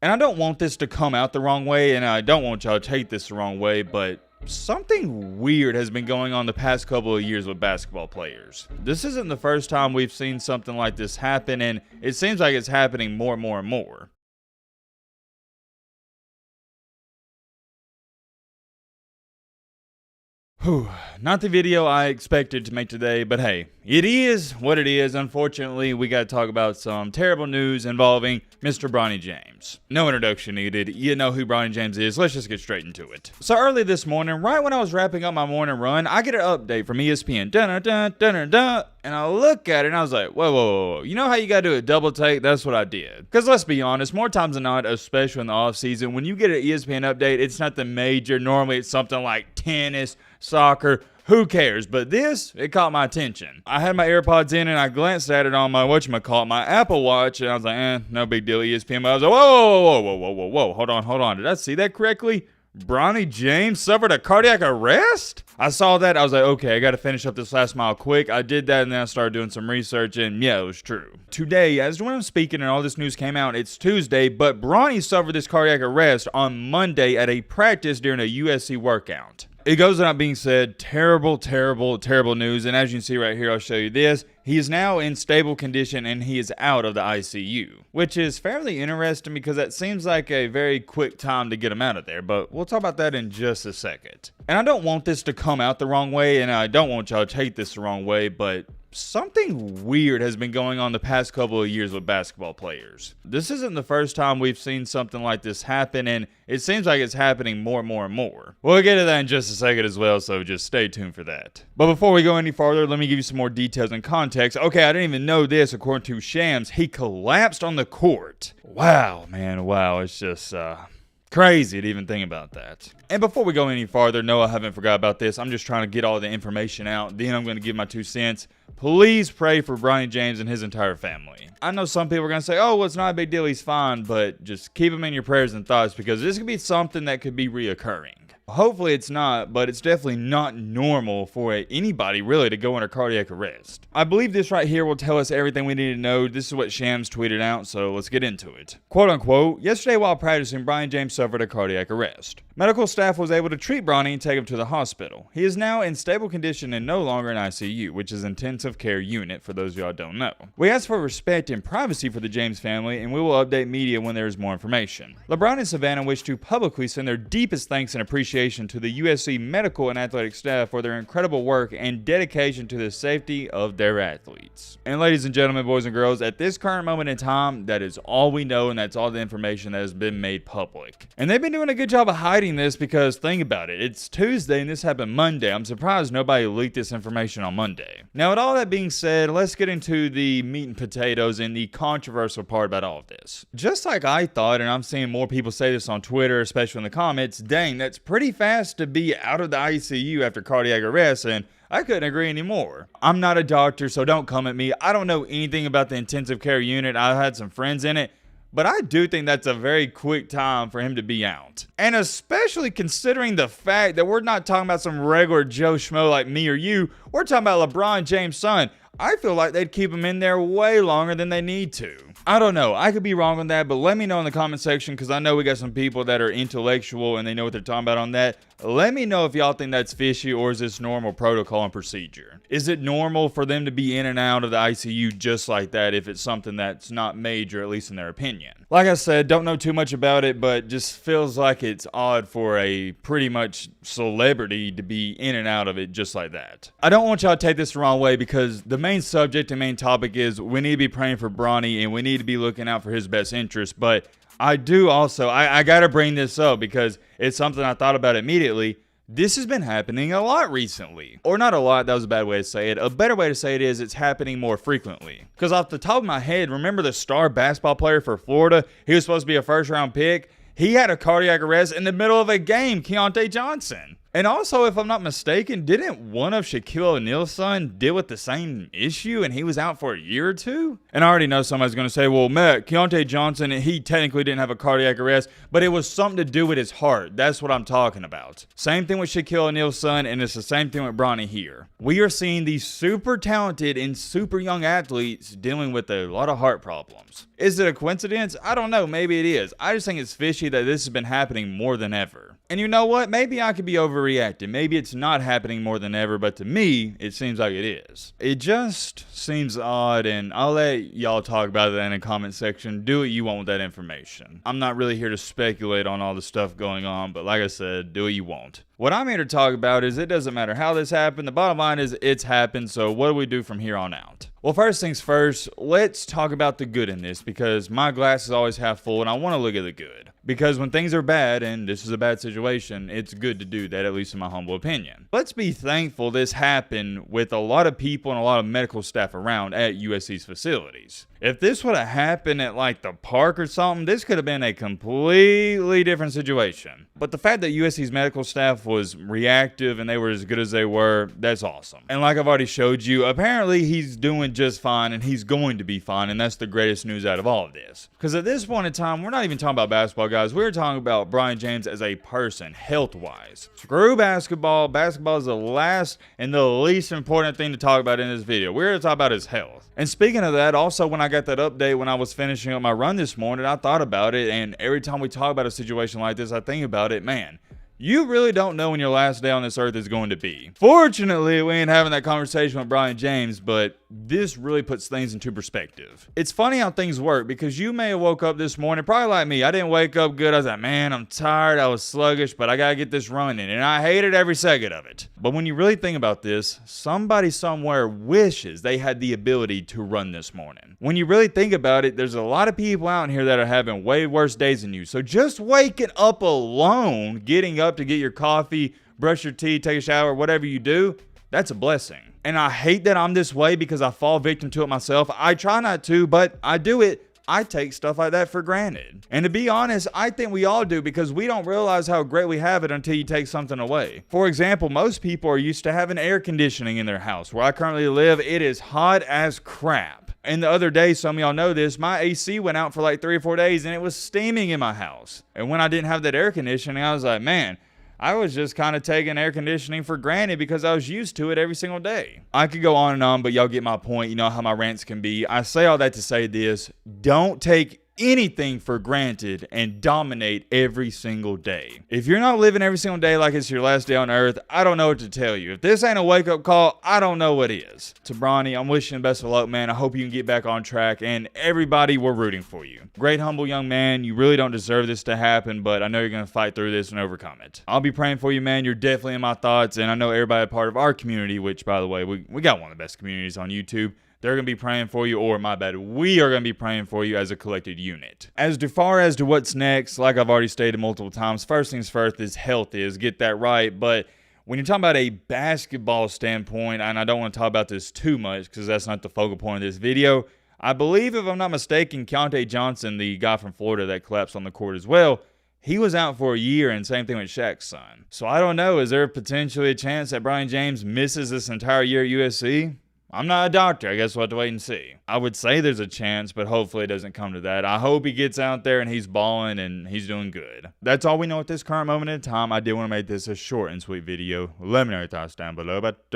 And I don't want this to come out the wrong way, and I don't want y'all to take this the wrong way, but something weird has been going on the past couple of years with basketball players. This isn't the first time we've seen something like this happen, and it seems like it's happening more and more and more. Whew, not the video I expected to make today, but hey, it is what it is. Unfortunately, we got to talk about some terrible news involving Mr. Bronny James. No introduction needed. You know who Bronny James is. Let's just get straight into it. So early this morning, right when I was wrapping up my morning run, I get an update from ESPN. Dun-dun-dun-dun-dun-dun. And I look at it and I was like, whoa, whoa, whoa. You know how you got to do a double take? That's what I did. Because let's be honest, more times than not, especially in the off season, when you get an ESPN update, it's nothing major. Normally it's something like tennis, soccer, who cares? But this, it caught my attention. I had my AirPods in and I glanced at it on my my Apple Watch, and I was like, no big deal, ESPN. But I was like, whoa, hold on. Did I see that correctly? Bronny James suffered a cardiac arrest? I saw that. I was like, okay, I got to finish up this last mile quick. I did that, and then I started doing some research, and yeah, it was true. Today, as when I'm speaking and all this news came out, it's Tuesday, but Bronny suffered this cardiac arrest on Monday at a practice during a USC workout. It goes without being said, terrible news. And as you can see right here, I'll show you this. He is now in stable condition and he is out of the ICU, which is fairly interesting because that seems like a very quick time to get him out of there. But we'll talk about that in just a second. And I don't want this to come out the wrong way, and I don't want y'all to take this the wrong way, but something weird has been going on the past couple of years with basketball players. This isn't the first time we've seen something like this happen, and it seems like it's happening more and more and more. We'll get to that in just a second as well, so just stay tuned for that. But before we go any farther, let me give you some more details and context. Okay, I didn't even know this. According to Shams, he collapsed on the court. Wow, man, wow. It's just, crazy to even think about that. And before we go any farther, no, I haven't forgot about this. I'm just trying to get all the information out. Then I'm going to give my 2 cents. Please pray for Bronny James and his entire family. I know some people are going to say, oh, well, it's not a big deal. He's fine. But just keep him in your prayers and thoughts because this could be something that could be reoccurring. Hopefully it's not, but it's definitely not normal for anybody really to go under cardiac arrest. I believe this right here will tell us everything we need to know. This is what Shams tweeted out, so let's get into it. Quote unquote, yesterday while practicing, Bronny James suffered a cardiac arrest. Medical staff was able to treat Bronny and take him to the hospital. He is now in stable condition and no longer in ICU, which is intensive care unit for those of y'all don't know. We ask for respect and privacy for the James family, and we will update media when there is more information. LeBron and Savannah wish to publicly send their deepest thanks and appreciation to the USC medical and athletic staff for their incredible work and dedication to the safety of their athletes. And ladies and gentlemen, boys and girls, at this current moment in time, that is all we know, and that's all the information that has been made public. And they've been doing a good job of hiding this because think about it, it's Tuesday and this happened Monday. I'm surprised nobody leaked this information on Monday. Now, with all that being said, let's get into the meat and potatoes and the controversial part about all of this. Just like I thought, and I'm seeing more people say this on Twitter, especially in the comments, dang, that's pretty fast to be out of the ICU after cardiac arrest, and I couldn't agree anymore. I'm not a doctor, so don't come at me. I don't know anything about the intensive care unit. I had some friends in it, but I do think that's a very quick time for him to be out. And especially considering the fact that we're not talking about some regular Joe Schmo like me or you. We're talking about LeBron James' son. I feel like they'd keep him in there way longer than they need to. I don't know. I could be wrong on that, but let me know in the comment section because I know we got some people that are intellectual and they know what they're talking about on that. Let me know if y'all think that's fishy or is this normal protocol and procedure. Is it normal for them to be in and out of the ICU just like that if it's something that's not major, at least in their opinion? Like I said, don't know too much about it, but just feels like it's odd for a pretty much celebrity to be in and out of it just like that. I don't want y'all to take this the wrong way because the main subject and main topic is we need to be praying for Bronny and we need to be looking out for his best interest, but I do also, I got to bring this up because it's something I thought about immediately. This has been happening a lot recently. Or not a lot, that was a bad way to say it. A better way to say it is it's happening more frequently. Because off the top of my head, remember the star basketball player for Florida? He was supposed to be a first-round pick. He had a cardiac arrest in the middle of a game, Keontae Johnson. And also, if I'm not mistaken, didn't one of Shaquille O'Neal's son deal with the same issue and he was out for a year or two? And I already know somebody's going to say, well, Matt, Keontae Johnson, he technically didn't have a cardiac arrest, but it was something to do with his heart. That's what I'm talking about. Same thing with Shaquille O'Neal's son, and it's the same thing with Bronny here. We are seeing these super talented and super young athletes dealing with a lot of heart problems. Is it a coincidence? I don't know. Maybe it is. I just think it's fishy that this has been happening more than ever. And you know what? Maybe I could be overreacting. Maybe it's not happening more than ever, but to me, it seems like it is. It just seems odd, and I'll let y'all talk about that in the comment section. Do what you want with that information. I'm not really here to speculate on all the stuff going on, but like I said, do what you want. What I'm here to talk about is it doesn't matter how this happened. The bottom line is it's happened, so what do we do from here on out? Well, first things first, let's talk about the good in this, because my glass is always half full and I want to look at the good. Because when things are bad, and this is a bad situation, it's good to do that, at least in my humble opinion. Let's be thankful this happened with a lot of people and a lot of medical staff around at USC's facilities. If this would have happened at like the park or something, this could have been a completely different situation. But the fact that USC's medical staff was reactive and they were as good as they were, that's awesome. And like I've already showed you, apparently he's doing just fine and he's going to be fine, and that's the greatest news out of all of this. Because at this point in time, we're not even talking about basketball, guys. We're talking about Bronny James as a person, health-wise. Screw basketball. Basketball is the last and the least important thing to talk about in this video. We're going to talk about his health. And speaking of that, also when I got that update when I was finishing up my run this morning, I thought about it, and every time we talk about a situation like this, I think about it, man. You really don't know when your last day on this earth is going to be. Fortunately, we ain't having that conversation with Bronny James, but this really puts things into perspective. It's funny how things work, because you may have woke up this morning, probably like me. I didn't wake up good. I was like, man, I'm tired. I was sluggish, but I got to get this running. And I hated every second of it. But when you really think about this, somebody somewhere wishes they had the ability to run this morning. When you really think about it, there's a lot of people out here that are having way worse days than you. So just waking up alone, getting up to get your coffee, brush your teeth, take a shower, whatever you do, that's a blessing. And I hate that I'm this way because I fall victim to it myself. I try not to, but I do it. I take stuff like that for granted. And to be honest, I think we all do, because we don't realize how great we have it until you take something away. For example, most people are used to having air conditioning in their house. Where I currently live, it is hot as crap. And the other day, some of y'all know this, my AC went out for like 3 or 4 days and it was steaming in my house. And when I didn't have that air conditioning, I was like, man, I was just kind of taking air conditioning for granted because I was used to it every single day. I could go on and on, but y'all get my point. You know how my rants can be. I say all that to say this: don't take anything for granted and dominate every single day. If you're not living every single day like it's your last day on earth, I don't know what to tell you. If this ain't a wake-up call, I don't know what is. To Bronny, I'm wishing you the best of luck, man. I hope you can get back on track, and everybody, we're rooting for you. Great, humble young man. You really don't deserve this to happen, but I know you're going to fight through this and overcome it. I'll be praying for you, man. You're definitely in my thoughts, and I know everybody a part of our community, which, by the way, we got one of the best communities on YouTube. They're going to be praying for you, or my bad, we are going to be praying for you as a collected unit. As far as to what's next, like I've already stated multiple times, first things first is health, get that right. But when you're talking about a basketball standpoint, and I don't want to talk about this too much because that's not the focal point of this video, I believe, if I'm not mistaken, Keontae Johnson, the guy from Florida that collapsed on the court as well, he was out for a year, and same thing with Shaq's son. So I don't know, is there potentially a chance that Bronny James misses this entire year at USC? I'm not a doctor. I guess we'll have to wait and see. I would say there's a chance, but hopefully it doesn't come to that. I hope he gets out there and he's balling and he's doing good. That's all we know at this current moment in time. I did want to make this a short and sweet video. Let me know your thoughts down below. But,